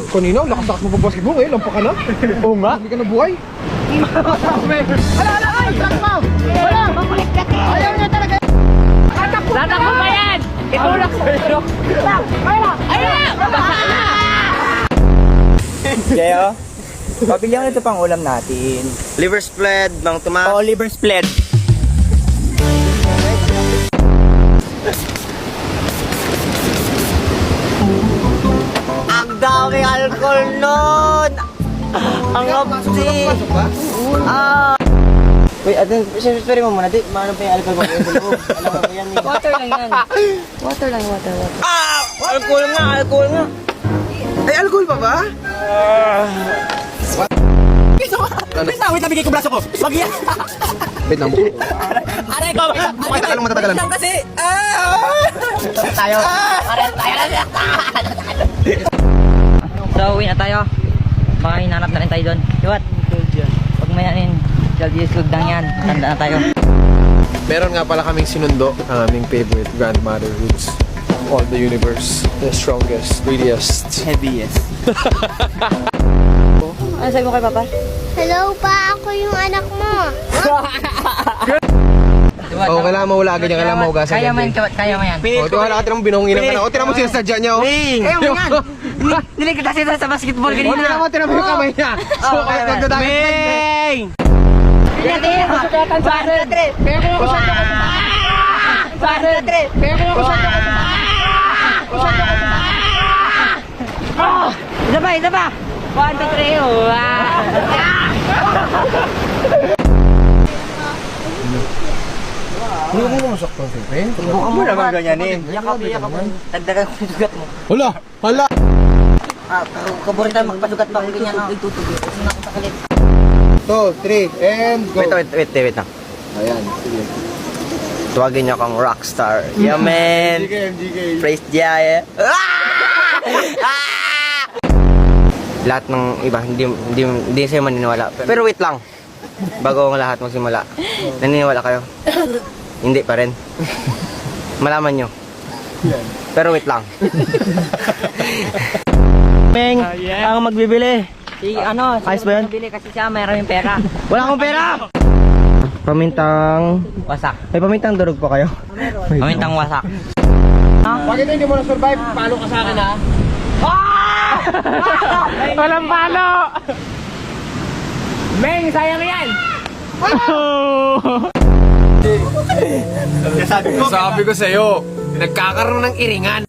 Kanina, lakas-lakas mo pag-basketball. Ngayon, lampa ka na. Oo nga. Hindi ka na buhay. Hala, ay! Takbo! Wala! Ayaw niya talaga. Tatakbo ba yan? Itulak sa ilok. Ayun! Basa na! Kaya, pabigyan ko ito pang ulam natin. Liver spread ng tomato. Oo, liver split. Ang dami alcohol nun! Ang kapsi! Wait, sorry mo muna. Maano pa yung alcohol mo? Alam mo ba yan? Water lang yan. Water lang, water. Ah! Alcohol nga! Alcohol nga! Ay, alcohol pa ba? Wait lang, bigay ko braso ko. Wag yan. Wait lang. Aray ko. Matatagalan. Lang kasi. Tayo! So, uwi na tayo. Baka hinanap na rin tayo doon. Iwat. Pag may nanin, Jaldius lang yan. Tanda na tayo. Meron nga pala kaming sinundo ang aming favorite grandmother roots. All the universe. The strongest, prettiest. Heaviest. Ano sabi mo kay Papa? Hello pa, ako yung anak mo. Oo, kailangan mawala agad yan. Kailangan mahugasan Kaya mo yan, yan. kaya mo yan. Oo, tiwala ka tinang binungin ka na. O, tinang mo sinasadya niya. O. Eh, mo yan. Nilig kasi sa basketball O, tinang mo, tinang mo yung kamay niya. So, kaya nagdadagat. Ming! Pinatay mo. Para trip. Kaya ko ako sa Para trip. Kaya ko ako sa Isa pa, isa pa. 1, 2, 3. Hindi mo masaktan, Pepe. Buka mo naman ganyanin. Yakap mo. Dagdagan ko yung sugat mo. Hala! Hala! Kaburin tayo magpasugat pa. Ganyan ako. Kasi na ako sa kalit. 2, 3, and go. Wait lang. Ayan, sige. Tuwagin niyo akong rockstar. Yeah, man! MGK. Praise Jaya. Lahat ng iba, hindi sa'yo maniniwala. Pero wait lang. Bago ang lahat magsimula. Naniniwala kayo? Hindi pa rin. Malaman nyo. Pero wait lang. Meng, ang magbibili. Si ano, Ayos ba yan? nabili kasi siya mayroon yung pera. Wala akong pera! Pamintang... Wasak. May pamintang durog po kayo? Pamintang wasak. Bakit hindi mo na-survive? Palo ka sa akin, ha? Walang palo! Meng, sayang yan! Sabi ko sa'yo, nagkakaroon ng iringan.